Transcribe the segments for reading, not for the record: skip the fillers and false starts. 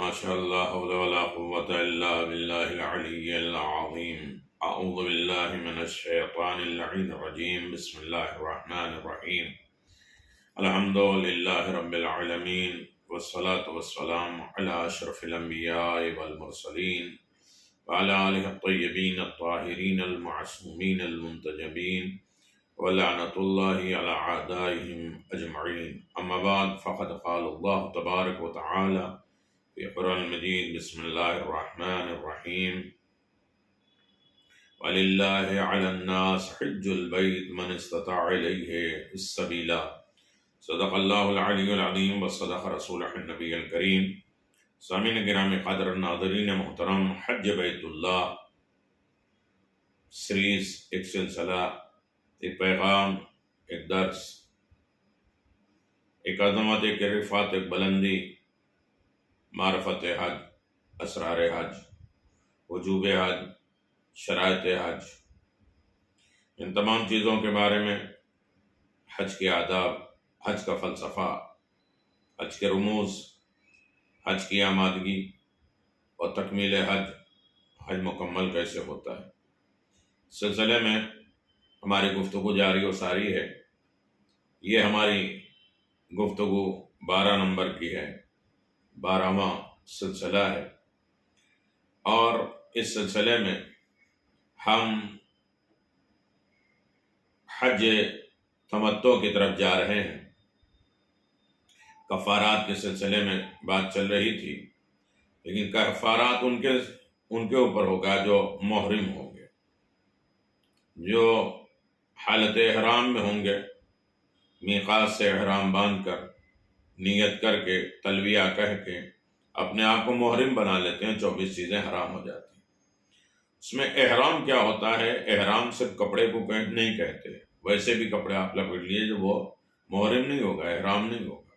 ما شاء الله حول ولا قوة إلا بالله العلي العظيم. أعوذ بالله من الشيطان اللعين الرجيم. بسم الله الرحمن الرحيم. الحمد لله رب العالمين، والصلاة والسلام على أشرف الأنبياء والمرسلين وعلى آله الطيبين الطاهرين المعصومين المنتجبين، ولعنة الله على أعدائهم أجمعين. أما بعد، فقد قال الله تبارك وتعالى في القرآن المجيد: بسم الله الرحمن الرحيم. وَلِلَّهِ عَلَى النَّاسِ حِجُّ الْبَيْتِ مَنِ اسْتَطَاعَ إِلَيْهِ السَّبِيلَ. صدق اللہ العلی العظیم وصدق رسولہ النبی الکریم. سامعین گرامی قدر، ناظرین محترم، حج بیت اللہ سیریز ایک سلسلہ، ایک پیغام، ایک درس، ایک عظمت، ایک رفعت، ایک بلندی، معرفت حج، اسرار حج، وجوب حج، شرائط حج، ان تمام چیزوں کے بارے میں، حج کے آداب، حج کا فلسفہ، حج کے رموز، حج کی آمادگی اور تکمیل حج، حج مکمل کیسے ہوتا ہے، اس سلسلے میں ہماری گفتگو جاری و ساری ہے. یہ ہماری گفتگو 12 نمبر کی ہے، 12واں سلسلہ ہے، اور اس سلسلے میں ہم حج تمتع کی طرف جا رہے ہیں. کفارات کے سلسلے میں بات چل رہی تھی، لیکن کفارات ان کے اوپر ہوگا جو محرم ہوں گے، جو حالت احرام میں ہوں گے، میقات سے احرام باندھ کر، نیت کر کے، تلبیہ کہہ کے اپنے آپ کو محرم بنا لیتے ہیں. 24 چیزیں حرام ہو جاتی ہیں. اس میں احرام کیا ہوتا ہے؟ احرام صرف کپڑے کو نہیں کہتے، ویسے بھی کپڑے آپ لپیٹ لیے جو وہ محرم نہیں ہوگا، احرام نہیں ہوگا.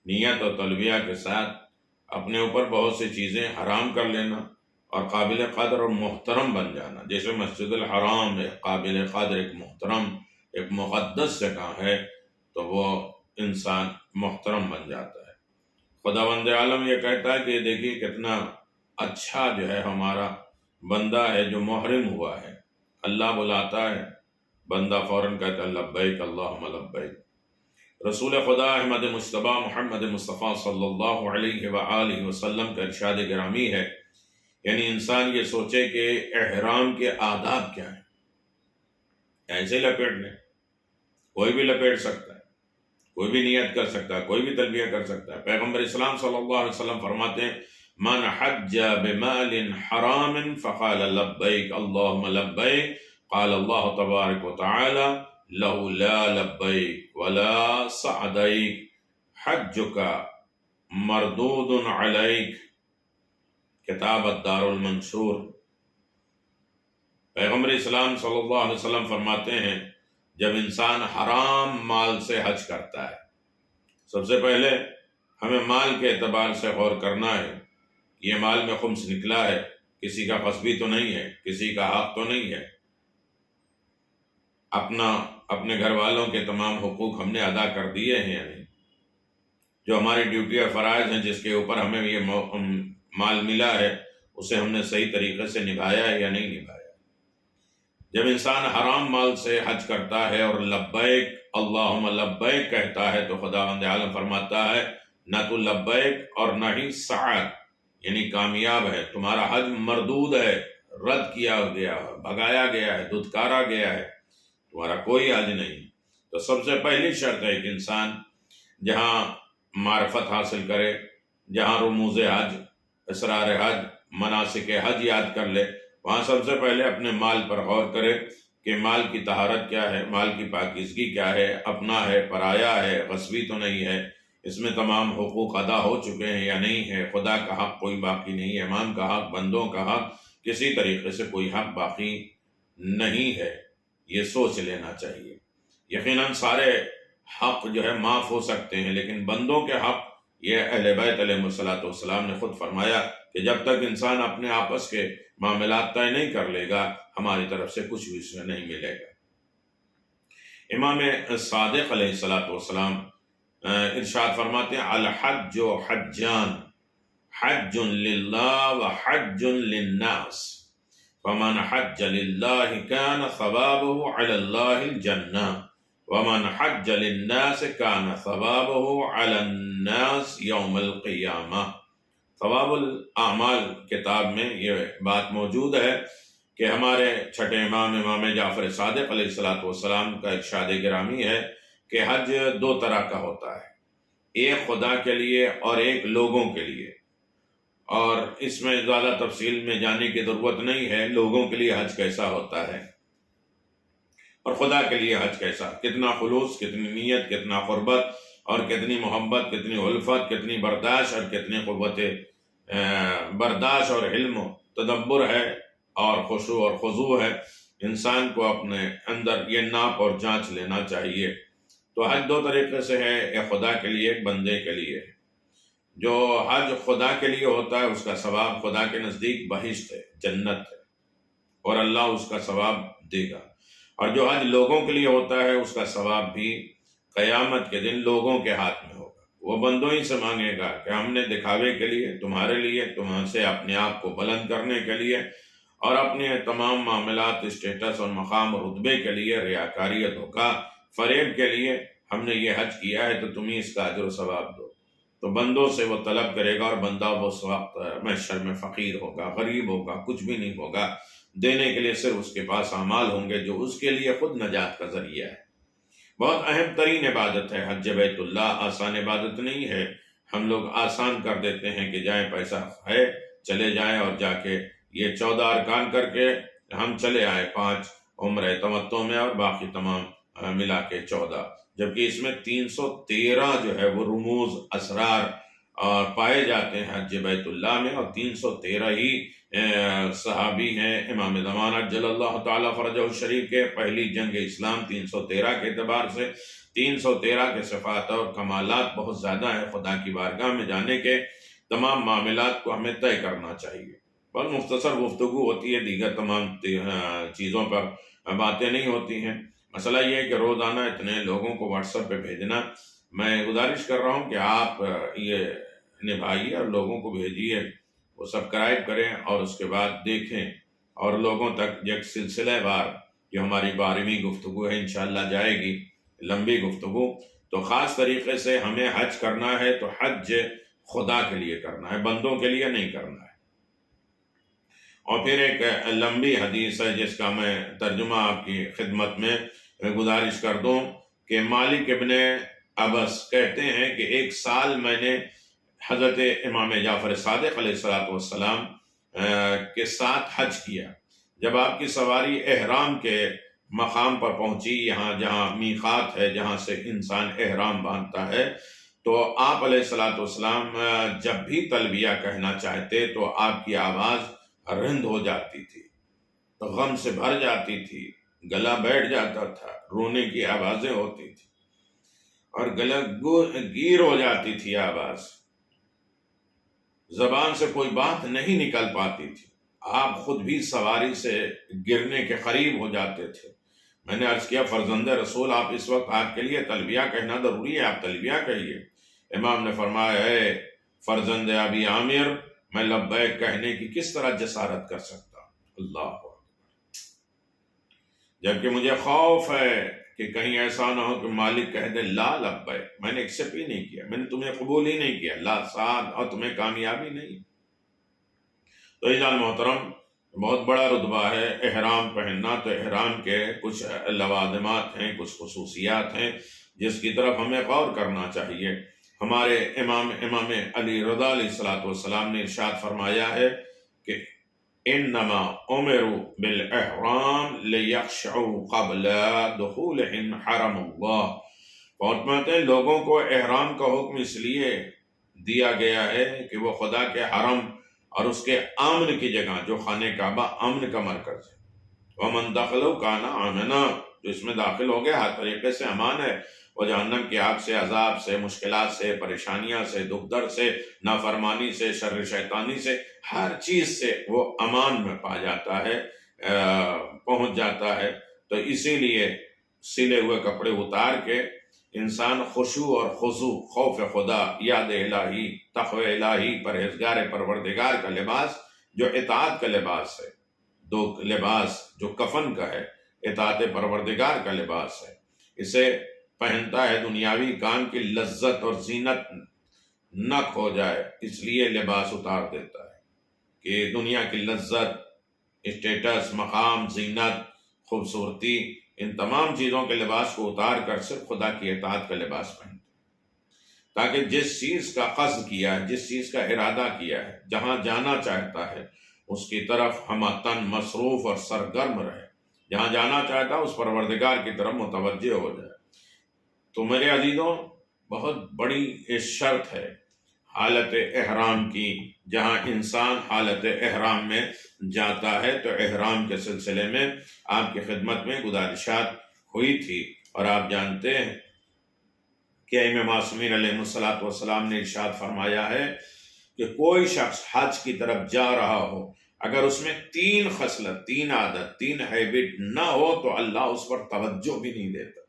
نیت اور تلبیہ کے ساتھ اپنے اوپر بہت سی چیزیں حرام کر لینا اور قابل قدر اور محترم بن جانا. جیسے مسجد الحرام ایک قابل قدر، ایک محترم، ایک مقدس جگہ ہے، تو وہ انسان محترم بن جاتا ہے. خداوند عالم یہ کہتا ہے کہ دیکھیے کتنا اچھا جو ہے ہمارا بندہ ہے جو محرم ہوا ہے. اللہ بلاتا ہے، بندہ فوراً کہتا ہے لبیک اللہم لبیک. رسول خدا احمد مصطفیٰ محمد مصطفیٰ صلی اللہ علیہ وآلہ وسلم کا ارشاد گرامی ہے، یعنی انسان یہ سوچے کہ احرام کے آداب کیا ہیں. ایسے لپیٹ لیں، کوئی بھی لپیٹ سکتا ہے، کوئی بھی نیت کر سکتا ہے، کوئی بھی تلبیہ کر سکتا ہے. پیغمبر اسلام صلی اللہ علیہ وسلم فرماتے ہیں: من حج بمال حرام فقال لبیک اللہم لبیک قال اللہ تبارک وتعالی لہ لا لبیک ولا سعدیک حجک مردود علیک. کتاب الدار المنشور. پیغمبر اسلام صلی اللہ علیہ وسلم فرماتے ہیں جب انسان حرام مال سے حج کرتا ہے، سب سے پہلے ہمیں مال کے اعتبار سے غور کرنا ہے. یہ مال میں خمس نکلا ہے، کسی کا قصبی تو نہیں ہے، کسی کا حق تو نہیں ہے. اپنے گھر والوں کے تمام حقوق ہم نے ادا کر دیے ہیں یا نہیں؟ جو ہماری ڈیوٹی اور فرائض ہیں، جس کے اوپر ہمیں یہ مال ملا ہے، اسے ہم نے صحیح طریقے سے نبھایا ہے یا نہیں نبھایا؟ جب انسان حرام مال سے حج کرتا ہے اور لبیک اللہم لبیک کہتا ہے، تو خداوند عالم فرماتا ہے نہ تو لبیک اور نہ ہی سعد، یعنی کامیاب ہے، تمہارا حج مردود ہے، رد کیا گیا ہے، بھگایا گیا ہے، دھتکارا گیا ہے، تمہارا کوئی حج نہیں. تو سب سے پہلی شرط ہے کہ انسان جہاں معرفت حاصل کرے، جہاں رموز حج، اسرار حج، مناسک حج یاد کر لے، وہاں سب سے پہلے اپنے مال پر غور کرے کہ مال کی طہارت کیا ہے، مال کی پاکیزگی کیا ہے، اپنا ہے، پرایا ہے، غصبی تو نہیں ہے، اس میں تمام حقوق ادا ہو چکے ہیں یا نہیں ہے، خدا کا حق کوئی باقی نہیں ہے، امام کا حق، بندوں کا حق، کسی طریقے سے کوئی حق باقی نہیں ہے. یہ سوچ لینا چاہیے. یقیناً سارے حق جو ہے معاف ہو سکتے ہیں، لیکن بندوں کے حق، یہ اہل بیت علیہ السلام نے خود فرمایا کہ جب تک انسان اپنے آپس کے معاملات طے نہیں کر لے گا، ہماری طرف سے کچھ بھی اسے نہیں ملے گا. امام صادق علیہ السلام ارشاد فرماتے ہیں الحج حجان، حج للہ و حج للناس فمن حج للہ کان ثوابہ علی اللہ الجنہ ومن حج للناس کان ثوابہ علی الناس یوم القیامہ۔ ثواب الاعمال کتاب میں یہ بات موجود ہے کہ ہمارے چھٹے امام جعفر صادق علیہ السلام کا ارشاد گرامی ہے کہ حج دو طرح کا ہوتا ہے، ایک خدا کے لیے اور ایک لوگوں کے لیے، اور اس میں زیادہ تفصیل میں جانے کی ضرورت نہیں ہے۔ لوگوں کے لیے حج کیسا ہوتا ہے اور خدا کے لیے حج کیسا، کتنا خلوص، کتنی نیت، کتنا قربت اور کتنی محبت، کتنی الفت، کتنی برداشت اور کتنی قوت برداشت اور علم و تدبر ہے اور خشوع اور خضوع ہے۔ انسان کو اپنے اندر یہ ناپ اور جانچ لینا چاہیے۔ تو حج دو طریقے سے ہے، ایک خدا کے لیے، ایک بندے کے لیے۔ جو حج خدا کے لیے ہوتا ہے اس کا ثواب خدا کے نزدیک بہشت ہے، جنت ہے، اور اللہ اس کا ثواب دے گا۔ اور جو حج لوگوں کے لیے ہوتا ہے اس کا ثواب بھی قیامت کے دن لوگوں کے ہاتھ میں ہوگا۔ وہ بندوں ہی سے مانگے گا کہ ہم نے دکھاوے کے لیے، تمہارے لیے، تمہاں سے اپنے آپ کو بلند کرنے کے لیے اور اپنے تمام معاملات، اسٹیٹس اور مقام اور رتبے کے لیے، ریاکاری، دھوکہ، فریب کے لیے ہم نے یہ حج کیا ہے، تو تمہیں اس کا اجر و ثواب دو۔ تو بندوں سے وہ طلب کرے گا، اور بندہ وہ اس وقت محشر میں فقیر ہوگا، غریب ہوگا، کچھ بھی نہیں ہوگا، دینے کے لیے صرف اس کے پاس اعمال ہوں گے جو اس کے لیے خود نجات کا ذریعہ ہے۔ بہت اہم ترین عبادت ہے حج بیت اللہ، آسان عبادت نہیں ہے۔ ہم لوگ آسان کر دیتے ہیں کہ جائیں، پیسہ ہے، چلے جائیں اور جا کے یہ 14 ارکان کر کے ہم چلے آئے، 5 عمرہ تمتع میں اور باقی تمام ملا کے 14، جبکہ اس میں 313 جو ہے وہ رموز، اسرار پائے جاتے ہیں حج بیت اللہ میں، اور 313 ہی صحابی ہیں امام زمانہ جل اللہ تعالیٰ فرجہ الشریف کے۔ پہلی جنگ اسلام 313 کے اعتبار سے، 313 کے صفات اور کمالات بہت زیادہ ہیں۔ خدا کی بارگاہ میں جانے کے تمام معاملات کو ہمیں طے کرنا چاہیے۔ بہت مختصر گفتگو ہوتی ہے، دیگر تمام چیزوں پر باتیں نہیں ہوتی ہیں۔ مسئلہ یہ ہے کہ روزانہ اتنے لوگوں کو واٹس ایپ پہ بھیجنا، میں گزارش کر رہا ہوں کہ آپ یہ نبھائیے اور لوگوں کو بھیجیے، وہ سبسکرائب کریں اور اس کے بعد دیکھیں، اور لوگوں تک ایک سلسلہ وار جو ہماری 12ویں گفتگو ہے انشاءاللہ جائے گی، لمبی گفتگو۔ تو خاص طریقے سے ہمیں حج کرنا ہے تو حج خدا کے لیے کرنا ہے، بندوں کے لیے نہیں کرنا ہے۔ اور پھر ایک لمبی حدیث ہے جس کا میں ترجمہ آپ کی خدمت میں گزارش کر دوں کہ مالک ابن ابس کہتے ہیں کہ ایک سال میں نے حضرت امام جعفر صادق علیہ السلام کے ساتھ حج کیا۔ جب آپ کی سواری احرام کے مقام پر پہنچی، یہاں جہاں میقات ہے، جہاں سے انسان احرام باندھتا ہے، تو آپ علیہ السلام جب بھی تلبیہ کہنا چاہتے تو آپ کی آواز رند ہو جاتی تھی، غم سے بھر جاتی تھی، گلا بیٹھ جاتا تھا، رونے کی آوازیں ہوتی تھی اور گلا گیر ہو جاتی تھی، آواز زبان سے کوئی بات نہیں نکل پاتی تھی۔ آپ خود بھی سواری سے گرنے کے قریب ہو جاتے تھے۔ میں نے عرض کیا فرزند رسول، آپ اس وقت آپ کے لیے تلبیہ کہنا ضروری ہے، آپ تلبیہ کہیے۔ امام نے فرمایا، اے فرزند ابی عامر، میں لبیک کہنے کی کس طرح جسارت کر سکتا ہوں؟ اللہ اکبر، جبکہ مجھے خوف ہے کہ کہیں ایسا نہ ہو کہ مالک کہہ دے لا لبیک، میں نے ایکسیپٹ ہی نہیں کیا، میں نے تمہیں قبول ہی نہیں کیا، لا سعاد، اور تمہیں کامیابی نہیں۔ تو عزیزان محترم، بہت بڑا رتبہ ہے احرام پہننا۔ تو احرام کے کچھ لوازمات ہیں، کچھ خصوصیات ہیں جس کی طرف ہمیں غور کرنا چاہیے۔ ہمارے امام علی رضا علیہ السلام نے ارشاد فرمایا ہے کہ انما امروا بالاحرام لیخشعوا قبل دخولہم حرم اللہ۔ فرماتے ہیں لوگوں کو احرام کا حکم اس لیے دیا گیا ہے کہ وہ خدا کے حرم اور اس کے امن کی جگہ، جو خانہ کعبہ امن کا مرکز ہے، ومن دخلوا کان آمنا، جو اس میں داخل ہو گیا ہر طریقے سے امان ہے، وہ جہنم کی آگ سے، عذاب سے، مشکلات سے، پریشانیاں سے، دکھ درد سے، نافرمانی سے، شر شیطانی سے، ہر چیز سے وہ امان میں پا جاتا ہے، پہنچ جاتا ہے۔ تو اسی لیے سلے ہوئے کپڑے اتار کے انسان خشوع اور خضوع، خوف خدا، یاد الہی، تقوی الہی، پرہیزگار پروردگار کا لباس جو اطاعت کا لباس ہے، دو لباس جو کفن کا ہے، اطاعت پروردگار کا لباس ہے، اسے پہنتا ہے دنیاوی کام کی لذت اور زینت نہ کھو جائے، اس لیے لباس اتار دیتا ہے کہ دنیا کی لذت، اسٹیٹس، مقام، زینت، خوبصورتی، ان تمام چیزوں کے لباس کو اتار کر صرف خدا کی اطاعت کا لباس پہنتے، تاکہ جس چیز کا قصد کیا ہے، جس چیز کا ارادہ کیا ہے، جہاں جانا چاہتا ہے اس کی طرف ہمہ تن مصروف اور سرگرم رہے، جہاں جانا چاہتا ہے اس پروردگار کی طرف متوجہ ہو جائے۔ تو میرے عزیزوں، بہت بڑی شرط ہے حالت احرام کی، جہاں انسان حالت احرام میں جاتا ہے۔ تو احرام کے سلسلے میں آپ کی خدمت میں گزارشات ہوئی تھی، اور آپ جانتے ہیں کہ امام معصومین علیہ السلام نے ارشاد فرمایا ہے کہ کوئی شخص حج کی طرف جا رہا ہو، اگر اس میں 3 خصلت، 3 عادت، 3 ہیبٹ نہ ہو تو اللہ اس پر توجہ بھی نہیں دیتا۔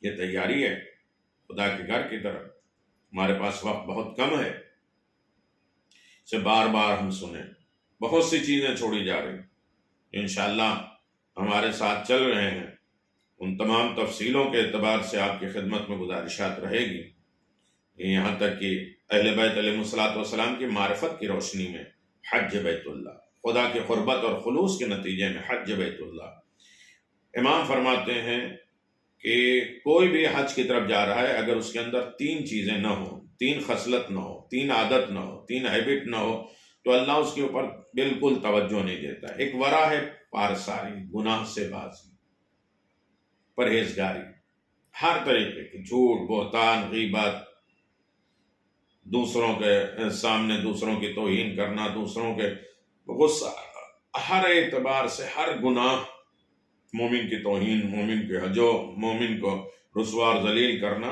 یہ تیاری ہے خدا کے گھر کی طرف۔ ہمارے پاس وقت بہت کم ہے، اسے بار بار ہم سنیں، بہت سی چیزیں چھوڑی جا رہی، انشاءاللہ ہمارے ساتھ چل رہے ہیں، ان تمام تفصیلوں کے اعتبار سے آپ کی خدمت میں گزارشات رہے گی، یہاں تک کہ اہل بیت علیہ السلام کی معرفت کی روشنی میں حج بیت اللہ، خدا کی قربت اور خلوص کے نتیجے میں حج بیت اللہ۔ امام فرماتے ہیں کہ کوئی بھی حج کی طرف جا رہا ہے، اگر اس کے اندر 3 چیزیں نہ ہوں، 3 خصلت نہ ہو، 3 عادت نہ ہو، 3 ہیبٹ نہ ہو، تو اللہ اس کے اوپر بالکل توجہ نہیں دیتا۔ ایک ورع ہے پارساری، گناہ سے بازی، پرہیزگاری، ہر طریقے کی، جھوٹ، بہتان، غیبت، دوسروں کے سامنے دوسروں کی توہین کرنا، دوسروں کے غصہ، ہر اعتبار سے ہر گناہ، مومن کی توہین، مومن کے حجو، مومن کو رسوا اور ذلیل کرنا،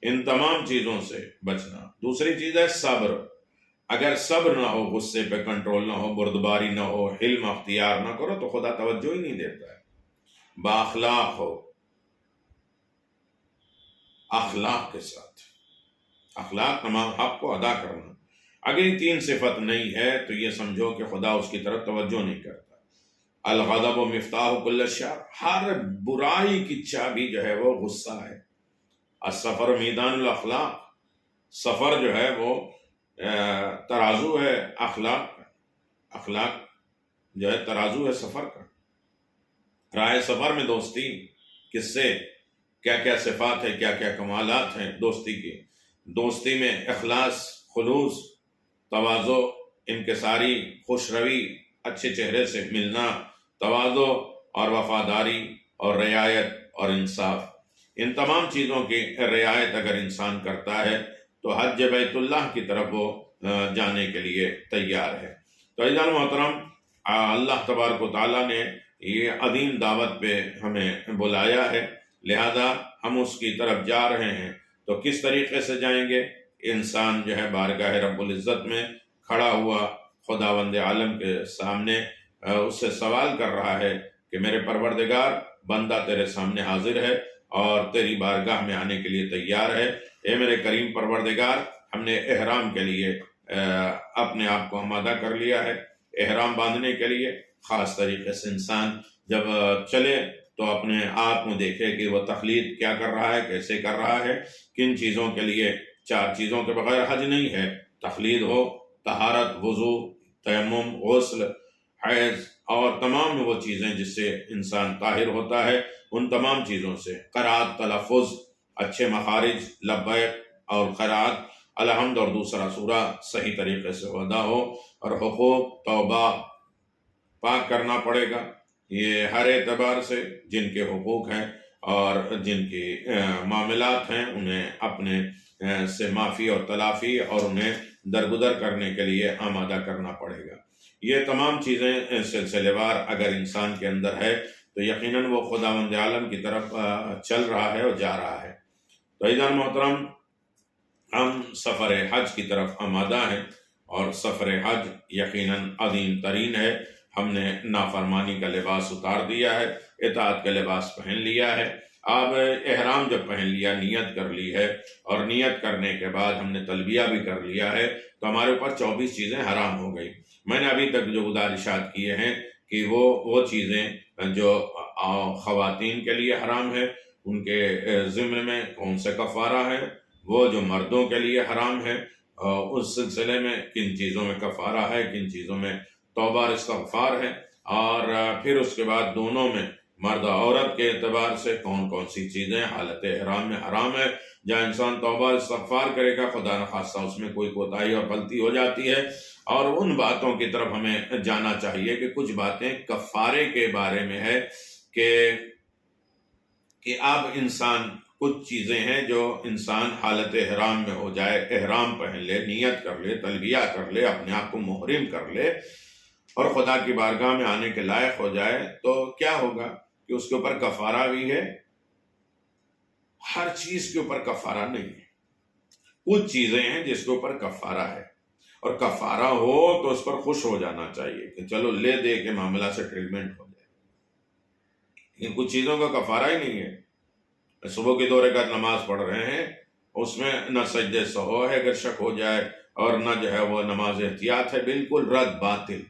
ان تمام چیزوں سے بچنا۔ دوسری چیز ہے صبر، اگر صبر نہ ہو، غصے پہ کنٹرول نہ ہو، بردباری نہ ہو، حلم اختیار نہ کرو تو خدا توجہ ہی نہیں دیتا ہے۔ بااخلاق ہو، اخلاق کے ساتھ، اخلاق تمام حق کو ادا کرنا، اگر یہ 3 صفت نہیں ہے تو یہ سمجھو کہ خدا اس کی طرف توجہ نہیں کرتا۔ الغضب و مفتاح کل شر، ہر برائی کی چابی جو ہے وہ غصہ ہے۔ السفر میدان الاخلاق، سفر جو ہے وہ ترازو ہے اخلاق کا، اخلاق جو ہے ترازو ہے سفر کا۔ راہ سفر میں دوستی کس سے، کیا کیا صفات ہے، کیا کیا کمالات ہیں دوستی کی؟ دوستی میں اخلاص، خلوص، تواضع، انکساری، خوش روی، اچھے چہرے سے ملنا، تواضع اور وفاداری اور رعایت اور انصاف، ان تمام چیزوں کی رعایت اگر انسان کرتا ہے تو حج بیت اللہ کی طرف وہ جانے کے لیے تیار ہے۔ تو عزیزان محترم، اللہ تبارک و تعالیٰ نے یہ عظیم دعوت پہ ہمیں بلایا ہے، لہذا ہم اس کی طرف جا رہے ہیں، تو کس طریقے سے جائیں گے؟ انسان جو ہے بارگاہ رب العزت میں کھڑا ہوا خداوند عالم کے سامنے اس سے سوال کر رہا ہے کہ میرے پروردگار، بندہ تیرے سامنے حاضر ہے اور تیری بارگاہ میں آنے کے لیے تیار ہے، اے میرے کریم پروردگار، ہم نے احرام کے لیے اپنے آپ کو آمادہ کر لیا ہے۔ احرام باندھنے کے لیے خاص طریقے سے انسان جب چلے تو اپنے آپ میں دیکھے کہ وہ تخلید کیا کر رہا ہے، کیسے کر رہا ہے، کن چیزوں کے لیے۔ 4 چیزوں کے بغیر حج نہیں ہے، تخلید ہو، طہارت، وضو، تیمم، غسل، حیض اور تمام وہ چیزیں جس سے انسان طاہر ہوتا ہے، ان تمام چیزوں سے۔ قرات، تلفظ، اچھے مخارج، لبیک اور قرات، الحمد اور دوسرا سورہ صحیح طریقے سے ادا ہو، اور حقوق، توبہ، پاک کرنا پڑے گا۔ یہ ہر اعتبار سے جن کے حقوق ہیں اور جن کی معاملات ہیں انہیں اپنے سے معافی اور تلافی اور انہیں درگزر کرنے کے لیے آمادہ کرنا پڑے گا۔ یہ تمام چیزیں سلسلے وار اگر انسان کے اندر ہے تو یقیناً وہ خداوند عالم کی طرف چل رہا ہے اور جا رہا ہے۔ تو عزیزان محترم، ہم سفر حج کی طرف آمادہ ہیں، اور سفر حج یقیناً عظیم ترین ہے۔ ہم نے نافرمانی کا لباس اتار دیا ہے، اطاعت کا لباس پہن لیا ہے، اب احرام جب پہن لیا، نیت کر لی ہے، اور نیت کرنے کے بعد ہم نے تلبیہ بھی کر لیا ہے، تو ہمارے اوپر 24 چیزیں حرام ہو گئی۔ میں نے ابھی تک جو گزارشات کیے ہیں کہ وہ چیزیں جو خواتین کے لیے حرام ہے، ان کے ضمن میں کون سے کفارہ ہے، وہ جو مردوں کے لیے حرام ہے اس سلسلے میں کن چیزوں میں کفارہ ہے، کن چیزوں میں توبہ اور استغفار ہے، اور پھر اس کے بعد دونوں میں مرد عورت کے اعتبار سے کون کون سی چیزیں حالت احرام میں حرام ہے، جہاں انسان توبہ استغفار کرے گا خدا نخواستہ اس میں کوئی کوتاہی اور غلطی ہو جاتی ہے، اور ان باتوں کی طرف ہمیں جانا چاہیے کہ کچھ باتیں کفارے کے بارے میں ہے کہ اب انسان کچھ چیزیں ہیں جو انسان حالت احرام میں ہو جائے، احرام پہن لے، نیت کر لے، تلبیہ کر لے، اپنے آپ کو محرم کر لے اور خدا کی بارگاہ میں آنے کے لائق ہو جائے، تو کیا ہوگا کہ اس کے اوپر کفارہ بھی ہے۔ ہر چیز کے اوپر کفارہ نہیں ہے، کچھ چیزیں ہیں جس کے اوپر کفارہ ہے، اور کفارہ ہو تو اس پر خوش ہو جانا چاہیے کہ چلو لے دے کے معاملہ سے ٹریٹمنٹ ہو جائے، لیکن کچھ چیزوں کا کفارہ ہی نہیں ہے۔ صبح کی 2 رکعت نماز پڑھ رہے ہیں، اس میں نہ سجدے سہو ہے اگر شک ہو جائے، اور نہ جو ہے وہ نماز احتیاط ہے، بالکل رد باطل۔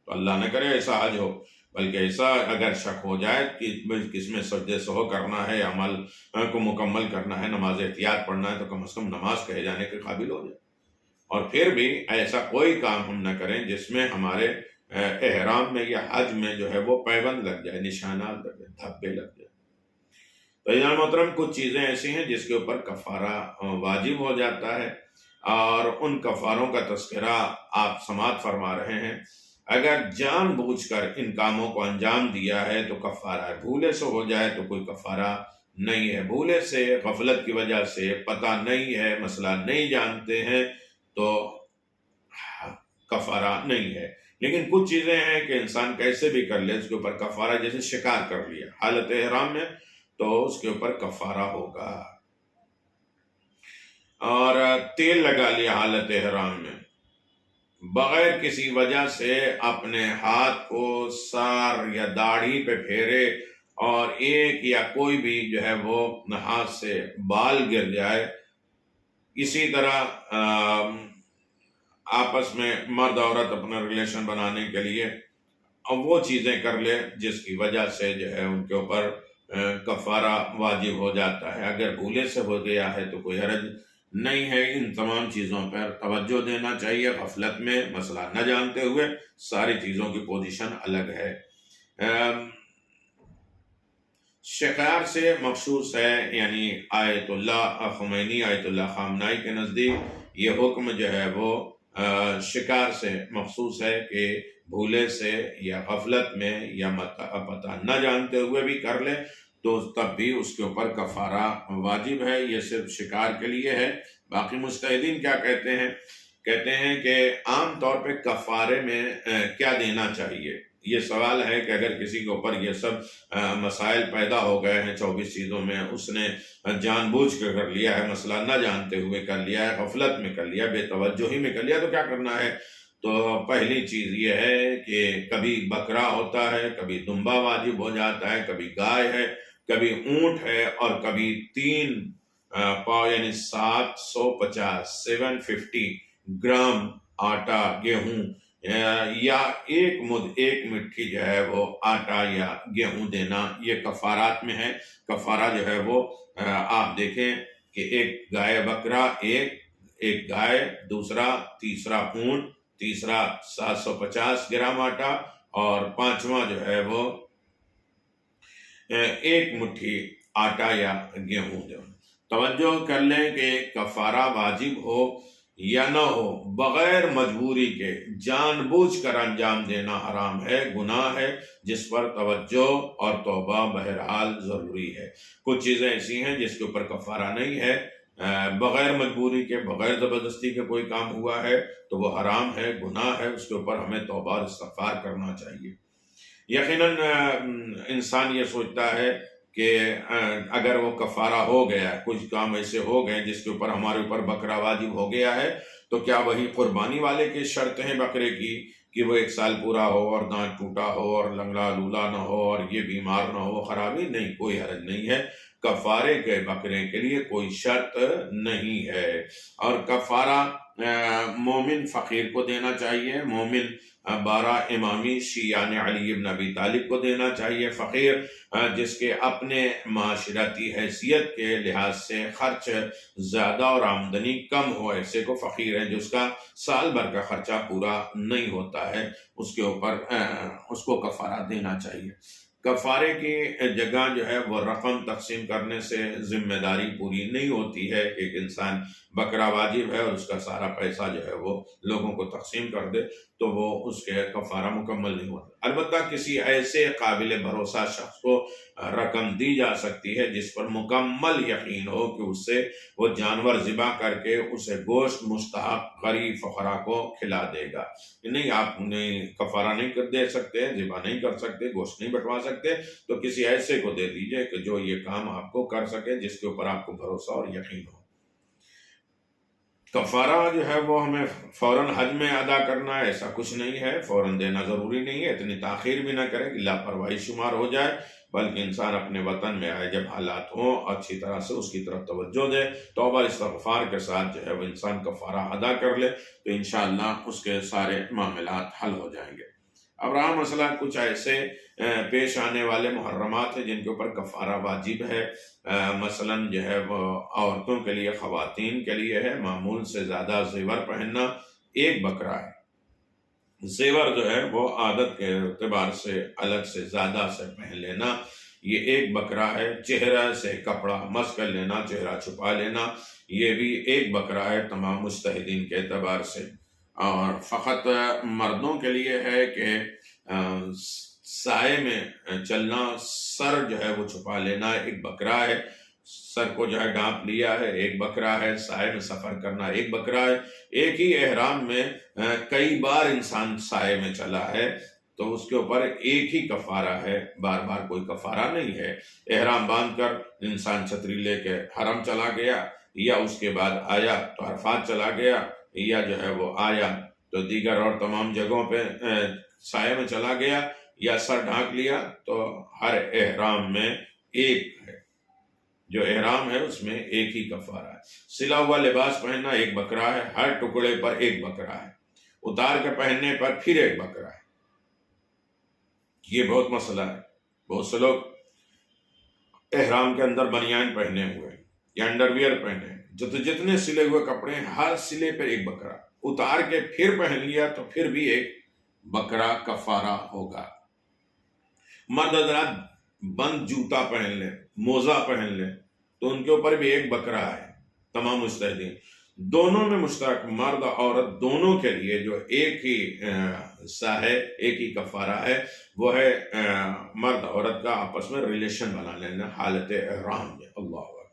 تو اللہ نہ کرے ایسا حج ہو، بلکہ ایسا اگر شک ہو جائے کہ کس میں سجدے سہو کرنا ہے، عمل کو مکمل کرنا ہے، نماز احتیاط پڑھنا ہے، تو کم از کم نماز کہے جانے کے قابل ہو جائے۔ اور پھر بھی ایسا کوئی کام ہم نہ کریں جس میں ہمارے احرام میں یا حج میں جو ہے وہ پیبند لگ جائے، نشانات لگ جائے، دھبے لگ جائے۔ تو عزیزان محترم، کچھ چیزیں ایسی ہیں جس کے اوپر کفارہ واجب ہو جاتا ہے، اور ان کفاروں کا تذکرہ آپ سماعت فرما رہے ہیں۔ اگر جان بوجھ کر ان کاموں کو انجام دیا ہے تو کفارہ ہے، بھولے سے ہو جائے تو کوئی کفارہ نہیں ہے۔ بھولے سے، غفلت کی وجہ سے، پتہ نہیں ہے، مسئلہ نہیں جانتے ہیں تو کفارہ نہیں ہے۔ لیکن کچھ چیزیں ہیں کہ انسان کیسے بھی کر لے، اس کے اوپر کفارہ، جیسے شکار کر لیا حالت احرام میں تو اس کے اوپر کفارہ ہوگا، اور تیل لگا لیا حالت احرام میں، بغیر کسی وجہ سے اپنے ہاتھ کو سر یا داڑھی پہ پھیرے اور ایک یا کوئی بھی جو ہے وہ ہاتھ سے بال گر جائے، اسی طرح آپس میں مرد عورت اپنا ریلیشن بنانے کے لیے اب وہ چیزیں کر لے جس کی وجہ سے جو ہے ان کے اوپر کفارہ واجب ہو جاتا ہے۔ اگر بھولے سے ہو گیا ہے تو کوئی حرج نہیں ہے۔ ان تمام چیزوں پر توجہ دینا چاہیے، غفلت میں، مسئلہ نہ جانتے ہوئے۔ ساری چیزوں کی پوزیشن الگ ہے۔ شکار سے مخصوص ہے، یعنی آیت اللہ خمینی، آیت اللہ خامنائی کے نزدیک یہ حکم جو ہے وہ شکار سے مخصوص ہے کہ بھولے سے یا غفلت میں یا پتہ نہ جانتے ہوئے بھی کر لے تو تب بھی اس کے اوپر کفارہ واجب ہے۔ یہ صرف شکار کے لیے ہے۔ باقی مجتہدین کیا کہتے ہیں؟ کہتے ہیں کہ عام طور پہ کفارے میں کیا دینا چاہیے؟ یہ سوال ہے کہ اگر کسی کے اوپر یہ سب مسائل پیدا ہو گئے ہیں 24 چیزوں میں، اس نے جان بوجھ کے کر لیا ہے، مسئلہ نہ جانتے ہوئے کر لیا ہے، غفلت میں کر لیا، بے توجہی میں کر لیا، تو کیا کرنا ہے؟ تو پہلی چیز یہ ہے کہ کبھی بکرا ہوتا ہے، کبھی دمبا واجب ہو جاتا ہے، کبھی گائے ہے، کبھی اونٹ ہے، اور کبھی 3 پاؤ یعنی 750 گرام آٹا، گیہوں، یا 1 مد 1 مٹھی جو ہے وہ آٹا یا گیہوں دینا، یہ کفارات میں ہے۔ کفارہ جو ہے وہ آپ دیکھیں کہ ایک گائے بکرا، ایک گائے، دوسرا، تیسرا اونٹ، تیسرا 750 گرام آٹا، اور 5واں جو ہے وہ 1 مٹھی آٹا یا گیہوں دینا۔ توجہ کر لیں کہ کفارہ واجب ہو یا نہ ہو، بغیر مجبوری کے جان بوجھ کر انجام دینا حرام ہے، گناہ ہے، جس پر توجہ اور توبہ بہرحال ضروری ہے۔ کچھ چیزیں ایسی ہیں جس کے اوپر کفارہ نہیں ہے، بغیر مجبوری کے، بغیر زبردستی کے کوئی کام ہوا ہے تو وہ حرام ہے، گناہ ہے، اس کے اوپر ہمیں توبہ اور استغفار کرنا چاہیے۔ یقیناً انسان یہ سوچتا ہے کہ اگر وہ کفارہ ہو گیا، کچھ کام ایسے ہو گئے جس کے اوپر ہمارے اوپر بکرا واجب ہو گیا ہے، تو کیا وہی قربانی والے کی شرط ہیں بکرے کی کہ وہ 1 سال پورا ہو اور دانت ٹوٹا ہو اور لنگڑا لولا نہ ہو اور یہ بیمار نہ ہو، خرابی نہیں، کوئی حرج نہیں ہے۔ کفارے کے بکرے کے لیے کوئی شرط نہیں ہے، اور کفارہ مومن فقیر کو دینا چاہیے، مومن بارہ امامی شیعان علی بن ابی طالب کو دینا چاہیے، فقیر جس کے اپنے معاشرتی حیثیت کے لحاظ سے خرچ زیادہ اور آمدنی کم ہو، ایسے کو فقیر ہے جس کا سال بھر کا خرچہ پورا نہیں ہوتا ہے، اس کے اوپر اس کو کفارہ دینا چاہیے۔ کفارے کی جگہ جو ہے وہ رقم تقسیم کرنے سے ذمہ داری پوری نہیں ہوتی ہے۔ ایک انسان بکرا واجب ہے اور اس کا سارا پیسہ جو ہے وہ لوگوں کو تقسیم کر دے تو وہ اس کے کفارہ مکمل نہیں ہوتا۔ البتہ کسی ایسے قابل بھروسہ شخص کو رقم دی جا سکتی ہے جس پر مکمل یقین ہو کہ اس سے وہ جانور ذبح کر کے اسے گوشت مستحق غریب فقراء کو کھلا دے گا۔ نہیں، آپ انہیں کفارہ نہیں دے سکتے، ذبح نہیں کر سکتے، گوشت نہیں بٹوا سکتے، تو کسی ایسے کو دے دیجئے کہ جو یہ کام آپ کو کر سکے، جس کے اوپر آپ کو بھروسہ اور یقین ہو۔ کفارہ جو ہے وہ ہمیں فوراً حج میں ادا کرنا ہے، ایسا کچھ نہیں ہے، فوراً دینا ضروری نہیں ہے، اتنی تاخیر بھی نہ کرے کہ لاپرواہی شمار ہو جائے، بلکہ انسان اپنے وطن میں آئے جب حالات ہوں اچھی طرح سے اس کی طرف توجہ دے، توبہ استغفار کے ساتھ جو ہے وہ انسان کفارہ ادا کر لے تو انشاءاللہ اس کے سارے معاملات حل ہو جائیں گے۔ اب رہا مسئلہ کچھ ایسے پیش آنے والے محرمات ہیں جن کے اوپر کفارہ واجب ہے، مثلاً جو ہے وہ عورتوں کے لیے، خواتین کے لیے ہے معمول سے زیادہ زیور پہننا، ایک بکرا ہے۔ زیور جو ہے وہ عادت کے اعتبار سے الگ سے زیادہ سے پہن لینا، یہ ایک بکرا ہے۔ چہرہ سے کپڑا مس کر لینا، چہرہ چھپا لینا، یہ بھی ایک بکرا ہے تمام مجتہدین کے اعتبار سے۔ اور فقط مردوں کے لیے ہے کہ سائے میں چلنا، سر جو ہے وہ چھپا لینا، ایک بکرا ہے۔ سر کو جو ہے ڈانپ لیا ہے، ایک بکرا ہے۔ سائے میں سفر کرنا، ایک بکرا ہے۔ ایک ہی احرام میں کئی بار انسان سائے میں چلا ہے تو اس کے اوپر ایک ہی کفارہ ہے، بار بار کوئی کفارہ نہیں ہے۔ احرام باندھ کر انسان چھتری لے کے حرم چلا گیا، یا اس کے بعد آیا تو عرفات چلا گیا، یا جو ہے وہ آیا تو دیگر اور تمام جگہوں پہ سائے میں چلا گیا، یا سر ڈھانک لیا، تو ہر احرام میں ایک ہے، جو احرام ہے اس میں ایک ہی کفارہ ہے۔ سلا ہوا لباس پہننا، ایک بکرا ہے، ہر ٹکڑے پر ایک بکرا ہے، اتار کے پہننے پر پھر ایک بکرا ہے۔ یہ بہت مسئلہ ہے، بہت سے لوگ احرام کے اندر بنیان پہنے ہوئے یا انڈر ویئر پہنے، جتنے سلے ہوئے کپڑے ہیں ہر سلے پر ایک بکرا، اتار کے پھر پہن لیا تو پھر بھی ایک بکرا کفارہ ہوگا۔ مرد حضرات بند جوتا پہن لیں، موزہ پہن لیں تو ان کے اوپر بھی ایک بکرا ہے۔ تمام مجتہدین دونوں میں مشترک، مرد عورت دونوں کے لیے جو ایک ہی حصہ ہے، ایک ہی کفارہ ہے، وہ ہے مرد عورت کا آپس میں ریلیشن بنا لینا حالت احرام میں۔ اللہ اکبر۔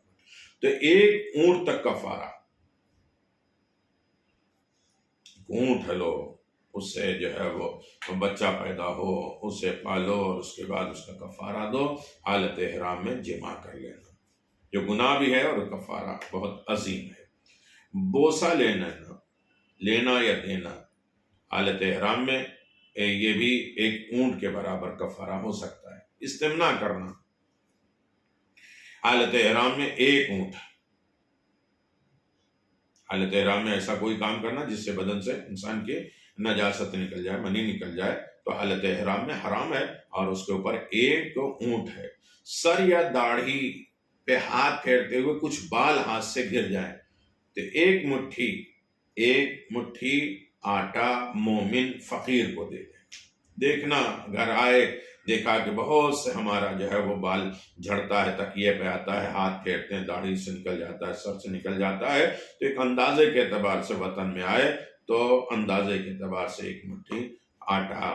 تو ایک اونٹ تک کفارہ، اونٹ ہے، لو اس سے جو ہے وہ بچہ پیدا ہو، اسے پالو اور اس کے بعد اس کا کفارہ دو، حالت احرام میں جمع کر لینا، جو گناہ بھی ہے اور کفارہ بہت عظیم ہے۔ بوسہ لینا یا دینا حالت احرام میں، یہ بھی ایک اونٹ کے برابر کفارہ ہو سکتا ہے۔ استمنا کرنا حالت احرام میں ایک اونٹ، حالت احرام میں ایسا کوئی کام کرنا جس سے بدن سے انسان کی نجاست نکل جائے، منی نکل جائے، تو حالت احرام میں حرام ہے، اور اس کے اوپر ایک اونٹ ہے۔ سر یا داڑھی پہ ہاتھ پھیرتے ہوئے کچھ بال ہاتھ سے گر جائیں تو ایک مٹھی آٹا مومن فقیر کو دے دیں۔ دیکھنا، گھر آئے دیکھا کہ بہت سے ہمارا جو ہے وہ بال جھڑتا ہے، تکیے پہ آتا ہے، ہاتھ پھیرتے ہیں، داڑھی سے نکل جاتا ہے، سر سے نکل جاتا ہے، تو ایک اندازے کے اعتبار سے وطن میں آئے تو اندازے کے اعتبار سے ایک مٹھی آٹا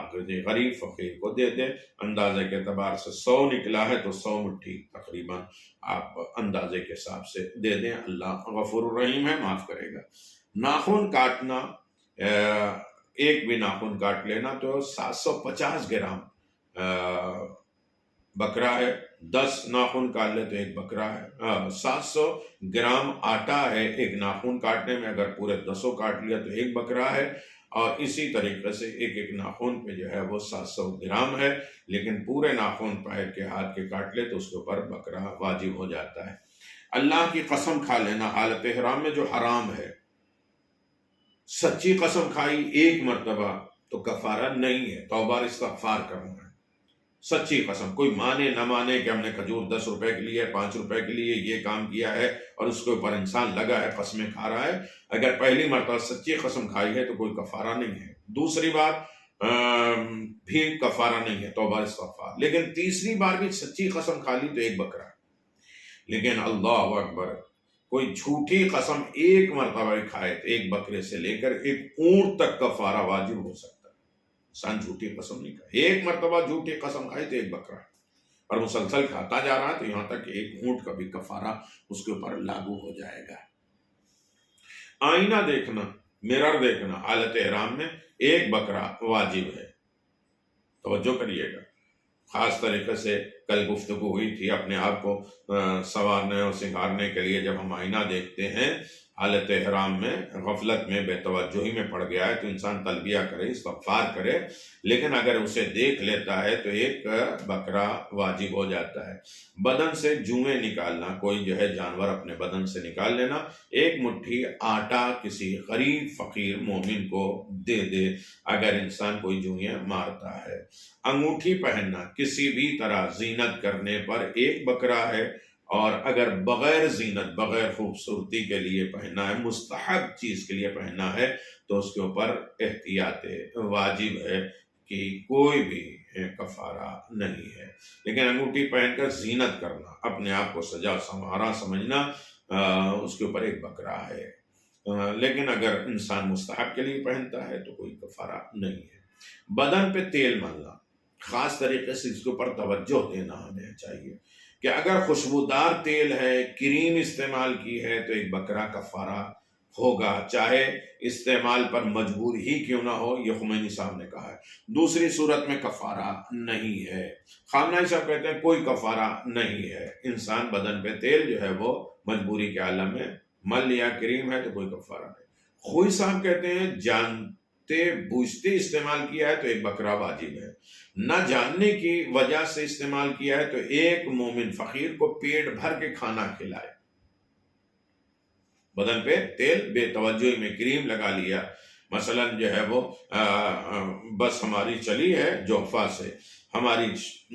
غریب فقیر کو دے دیں۔ اندازے کے اعتبار سے 100 نکلا ہے تو 100 مٹھی تقریباً آپ اندازے کے حساب سے دے دیں۔ اللہ غفور الرحیم ہے، معاف کرے گا۔ ناخن کاٹنا، ایک بھی ناخن کاٹ لینا تو 750 گرام بکرا ہے، 10 ناخن کاٹ لے تو ایک بکرا ہے، 700 گرام آٹا ہے ایک ناخن کاٹنے میں، اگر پورے 10 کاٹ لیا تو ایک بکرا ہے، اور اسی طریقے سے ایک ایک ناخن پہ جو ہے وہ 700 گرام ہے، لیکن پورے ناخن پیر کے ہاتھ کے کاٹ لے تو اس کے اوپر بکرا واجب ہو جاتا ہے۔ اللہ کی قسم کھا لینا حالت احرام میں جو حرام ہے، سچی قسم کھائی ایک مرتبہ تو کفارہ نہیں ہے، توبہ اور استغفار کرنا ہے۔ سچی قسم، کوئی مانے نہ مانے کہ ہم نے کھجور 10 روپے کے لیے 5 روپے کے لیے یہ کام کیا ہے اور اس کے اوپر انسان لگا ہے، قسمیں کھا رہا ہے، اگر پہلی مرتبہ سچی قسم کھائی ہے تو کوئی کفارہ نہیں ہے، دوسری بار بھی کفارہ نہیں ہے، توبہ استغفار، لیکن تیسری بار بھی سچی قسم کھا لی تو ایک بکرا ہے۔ لیکن اللہ اکبر، کوئی جھوٹی قسم ایک مرتبہ کھائے تو ایک بکرے سے لے کر ایک اونٹ تک کفارہ واجب ہو سکتا ہے۔ انسان جھوٹی قسم نہیں کھائے، ایک مرتبہ جھوٹی قسم کھائی تو ایک بکرا ہے، اور مسلسل کھاتا جا رہا ہے تو یہاں تک کہ ایک اونٹ کا بھی کفارہ اس کے اوپر لاگو ہو جائے گا۔ آئینہ دیکھنا، مرر دیکھنا حالت احرام میں ایک بکرا واجب ہے، توجہ کریے گا۔ خاص طریقے سے کل گفتگو ہوئی تھی اپنے آپ کو سنوارنے اور سنگھارنے کے لیے، جب ہم آئینہ دیکھتے ہیں حالت احرام میں، غفلت میں، بے توجہی میں پڑ گیا ہے تو انسان تلبیہ کرے، استغفار کرے، لیکن اگر اسے دیکھ لیتا ہے تو ایک بکرا واجب ہو جاتا ہے۔ بدن سے جوئیں نکالنا، کوئی جو ہے جانور اپنے بدن سے نکال لینا، ایک مٹھی آٹا کسی غریب فقیر مومن کو دے دے اگر انسان کوئی جوئیں مارتا ہے۔ انگوٹھی پہننا، کسی بھی طرح زینت کرنے پر ایک بکرا ہے، اور اگر بغیر زینت، بغیر خوبصورتی کے لیے پہننا ہے، مستحب چیز کے لیے پہننا ہے تو اس کے اوپر احتیاط واجب ہے کہ کوئی بھی کفارہ نہیں ہے۔ لیکن انگوٹھی پہن کر زینت کرنا، اپنے آپ کو سجا سنوارا سمجھنا، اس کے اوپر ایک بکرا ہے، لیکن اگر انسان مستحب کے لیے پہنتا ہے تو کوئی کفارہ نہیں ہے۔ بدن پہ تیل ملنا، خاص طریقے سے اس کے اوپر توجہ دینا ہمیں چاہیے کہ اگر خوشبودار تیل ہے، کریم استعمال کی ہے تو ایک بکرا کفارہ ہوگا، چاہے استعمال پر مجبور ہی کیوں نہ ہو، یہ خمینی صاحب نے کہا ہے۔ دوسری صورت میں کفارہ نہیں ہے۔ خامنہئی صاحب کہتے ہیں کوئی کفارہ نہیں ہے، انسان بدن پہ تیل جو ہے وہ مجبوری کے عالم میں مل لیا، کریم ہے تو کوئی کفارہ نہیں۔ خوئی صاحب کہتے ہیں جانتے بوجھتے استعمال کیا ہے تو ایک بکرا واجب ہے، نہ جاننے کی وجہ سے استعمال کیا ہے تو ایک مومن فقیر کو پیٹ بھر کے کھانا کھلائے۔ بدن پہ تیل بے توجہی میں کریم لگا لیا، مثلا جو ہے وہ بس ہماری چلی ہے جوفہ سے، ہماری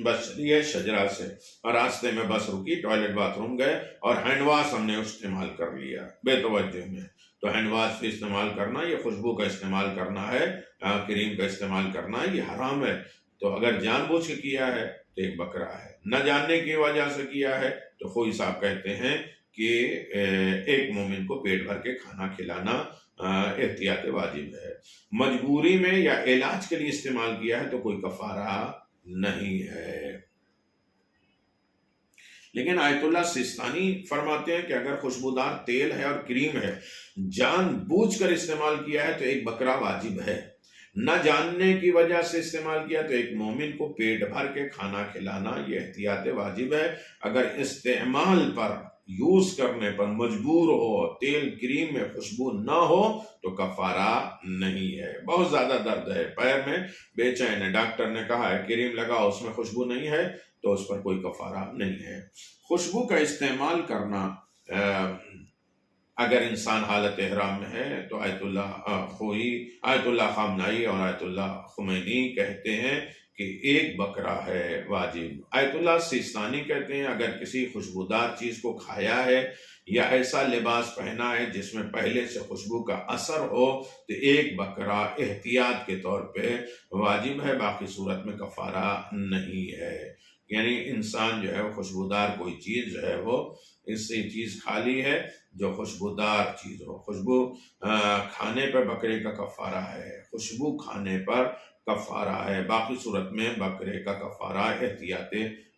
بس چلی ہے شجرہ سے، اور راستے میں بس رکی، ٹوائلٹ باتھ روم گئے اور ہینڈ واش ہم نے استعمال کر لیا بے توجہ میں، تو ہینڈ واش سے استعمال کرنا، یہ خوشبو کا استعمال کرنا ہے، کریم کا استعمال کرنا ہے، یہ حرام ہے۔ تو اگر جان بوجھ کے کیا ہے تو ایک بکرا ہے، نہ جاننے کی وجہ سے کیا ہے تو خوئی صاحب کہتے ہیں کہ ایک مومن کو پیٹ بھر کے کھانا کھلانا احتیاط واجب ہے۔ مجبوری میں یا علاج کے لیے استعمال کیا ہے تو کوئی کفارہ نہیں ہے۔ لیکن آیت اللہ سستانی فرماتے ہیں کہ اگر خوشبودار تیل ہے اور کریم ہے، جان بوجھ کر استعمال کیا ہے تو ایک بکرا واجب ہے، نہ جاننے کی وجہ سے استعمال کیا تو ایک مومن کو پیٹ بھر کے کھانا کھلانا یہ احتیاط واجب ہے۔ اگر استعمال پر، یوز کرنے پر مجبور ہو، تیل کریم میں خوشبو نہ ہو تو کفارہ نہیں ہے۔ بہت زیادہ درد ہے پیر میں، بے چین ہے، ڈاکٹر نے کہا ہے کریم لگاؤ، اس میں خوشبو نہیں ہے تو اس پر کوئی کفارہ نہیں ہے۔ خوشبو کا استعمال کرنا، اگر انسان حالت احرام میں ہے تو آیت اللہ خامنہئی اور آیت اللہ خمینی کہتے ہیں کہ ایک بکرا ہے واجب۔ آیت اللہ سیستانی کہتے ہیں اگر کسی خوشبودار چیز کو کھایا ہے یا ایسا لباس پہنا ہے جس میں پہلے سے خوشبو کا اثر ہو تو ایک بکرا احتیاط کے طور پہ واجب ہے، باقی صورت میں کفارہ نہیں ہے۔ یعنی انسان جو ہے خوشبودار کوئی چیز جو ہے وہ اس سے چیز کھا لی ہے جو خوشبودار چیز ہو، خوشبو کھانے پر بکرے کا کفارہ ہے، خوشبو کھانے پر کفارہ ہے، باقی صورت میں بکرے کا کفارہ احتیاط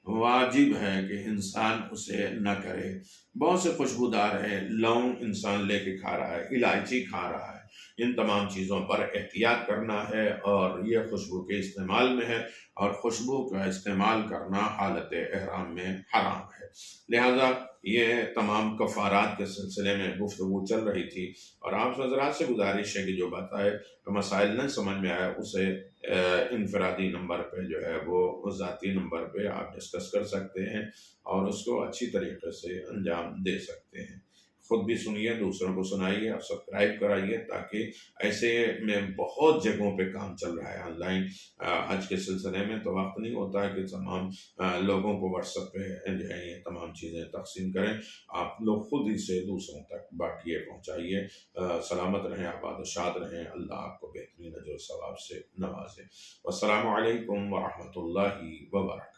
واجب ہے کہ انسان اسے نہ کرے۔ بہت سے خوشبودار ہیں، لونگ انسان لے کے کھا رہا ہے، الائچی کھا رہا ہے، ان تمام چیزوں پر احتیاط کرنا ہے، اور یہ خوشبو کے استعمال میں ہے، اور خوشبو کا استعمال کرنا حالت احرام میں حرام ہے۔ لہٰذا یہ تمام کفارات کے سلسلے میں گفتگو چل رہی تھی، اور آپ حضرات سے گزارش ہے کہ جو بتائے مسائل نہ سمجھ میں آئے اسے انفرادی نمبر پہ جو ہے وہ ذاتی نمبر پہ آپ ڈسکس کر سکتے ہیں، اور اس کو اچھی طریقے سے انجام دے سکتے ہیں۔ خود بھی سنیے، دوسروں کو سنائیے، اور سبسکرائب کرائیے، تاکہ ایسے میں بہت جگہوں پہ کام چل رہا ہے آن لائن حج کے سلسلے میں، تو وقت نہیں ہوتا ہے کہ تمام لوگوں کو واٹس ایپ پہ جو ہے یہ تمام چیزیں تقسیم کریں۔ آپ لوگ خود ہی سے دوسروں تک بانٹیے، پہنچائیے۔ سلامت رہیں، آباد و شاد رہیں، اللہ آپ کو بہترین اجر و ثواب سے نوازے۔ والسلام علیکم ورحمۃ اللہ وبرکاتہ۔